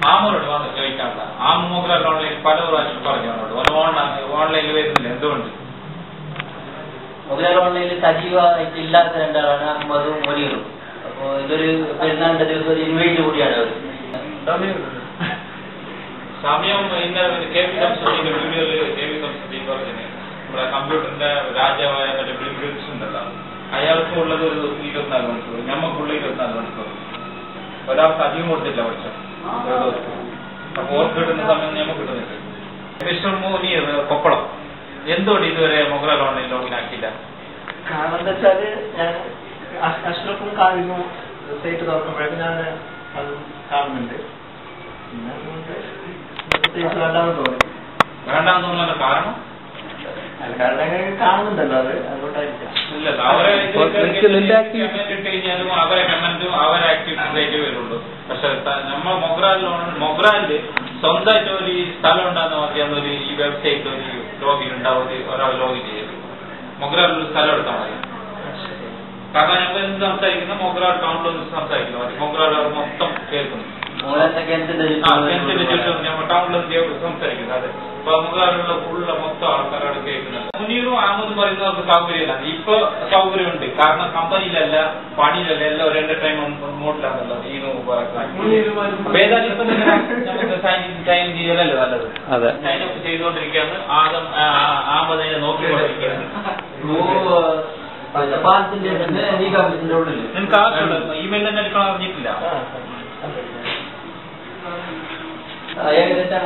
മാമനോട് വന്ന് ചോദിക്കാനുള്ള ആ മോഗ്രാൽ ഓൺലൈൻ പല പ്രാവശ്യം പറഞ്ഞു അവനോട് ഓൺലൈനിൽ വരുന്നില്ല. എന്തുകൊണ്ട്? മൊഗ്രാൽ ഓൺലൈനിൽ സജീവമായിട്ട് ഇല്ലാത്ത രണ്ടാളാണ് അഹമ്മദും മുനീറും. അപ്പൊ ഇതൊരു പെരുന്നാളിന്റെ ദിവസം ഒരു ഇൻവൈറ്റ് കൂടിയാണ് അവർ. സമയം ഇന്നലെ കെ പി സംസ്കൃതിന്റെ വീഡിയോയില് നമ്മുടെ കമ്പ്യൂട്ടറിന്റെ രാജാവായ മറ്റേ ബിൽഗേറ്റ്സ് ഉണ്ടല്ലോ, അയാൾക്കും ഉള്ളത് ഒരു 24 മണിക്കൂർ, ഞമ്മക്കുള്ള 24 മണിക്കൂർ. ഒരാൾക്ക് അധികം കൊടുത്തില്ല പഠിച്ചത്. അപ്പൊ ഓർക്ക് കിട്ടുന്ന സമയം ഞമ്മക്ക് കിട്ടുന്നില്ല. മിസ്റ്റർ മുനീർ കൊപ്പളം, എന്തുകൊണ്ട് ഇതുവരെ മൊഗ്രാൽ ഓൺലൈൻ ലോഗിൻ ആക്കിയില്ല? കാരണം എന്താ വെച്ചാല് ഞാൻ അഷ്റഫും കാവിനും സൈറ്റ് തുറക്കുമ്പോഴേക്കും ഞാൻ അത് കാണുന്നുണ്ട്. പിന്നെ പ്രത്യേകിച്ച് വേണ്ടാന്ന് തോന്നി. വേണ്ടാന്ന് തോന്നുന്ന കാരണം കാണുന്നുണ്ടല്ലോ, അത് അതുകൊണ്ടായിരിക്കാം. ഇല്ലല്ലോ, അവരെ കഴിഞ്ഞാലും അവരെ കമന്റും അവരെ ആക്ടിവിറ്റീസായിട്ട് വരുള്ളൂ. പക്ഷെ നമ്മൾ മൊഗ്രാലില് സ്വന്തമായിട്ട് ഒരു സ്ഥലം ഉണ്ടാകുന്ന മതിയാന്നൊരു ഈ വെബ്സൈറ്റ് ഒരു ലോഗിൻ ഉണ്ടാവും, ഒരാൾ ലോഗിൻ ചെയ്യും. മൊഗ്രാലിൽ ഒരു സ്ഥലം എടുത്താൽ മതി. കാരണം ഞങ്ങൾ എന്ത് സംസാരിക്കുന്ന മൊഗ്രാൽ ടൗണിൽ ഒന്ന് സംസാരിക്കുന്നു, മൊഗ്രാൽ മൊത്തം കേൾക്കുന്നു. ടൗണിൽ സംസാരിക്കുന്നത് അതെ. അപ്പൊ മൊഗ്രാലുള്ള ഫുള്ള് മൊത്തം ആൾക്കാരോട് കേൾക്കുന്നത്. മുനീറും അഹമ്മദും പറയുന്നവർക്ക് സൗകര്യമില്ല. ഇപ്പൊ സൗകര്യമുണ്ട്, കാരണം കമ്പനിയിലല്ല പണിയിലല്ല, എല്ലാം ഒരു എന്റർടൈൻമെന്റ് മോഡിലാണല്ലോ. ഈ ഏതായാലും ഇപ്പൊ തന്നെ നമുക്ക് സൈൻ ചെയ്യലല്ലോ നല്ലത്. സൈനപ്പ് ചെയ്തുകൊണ്ടിരിക്കുകയാണ്. അഹമ്മദിനെ നോക്കിക്കൊണ്ടിരിക്കുകയാണ്. നിനക്ക് ആവശ്യമുള്ള ഇമെയിൽ തന്നെ എടുക്കണം അറിഞ്ഞിട്ടില്ല. ഏകദേശം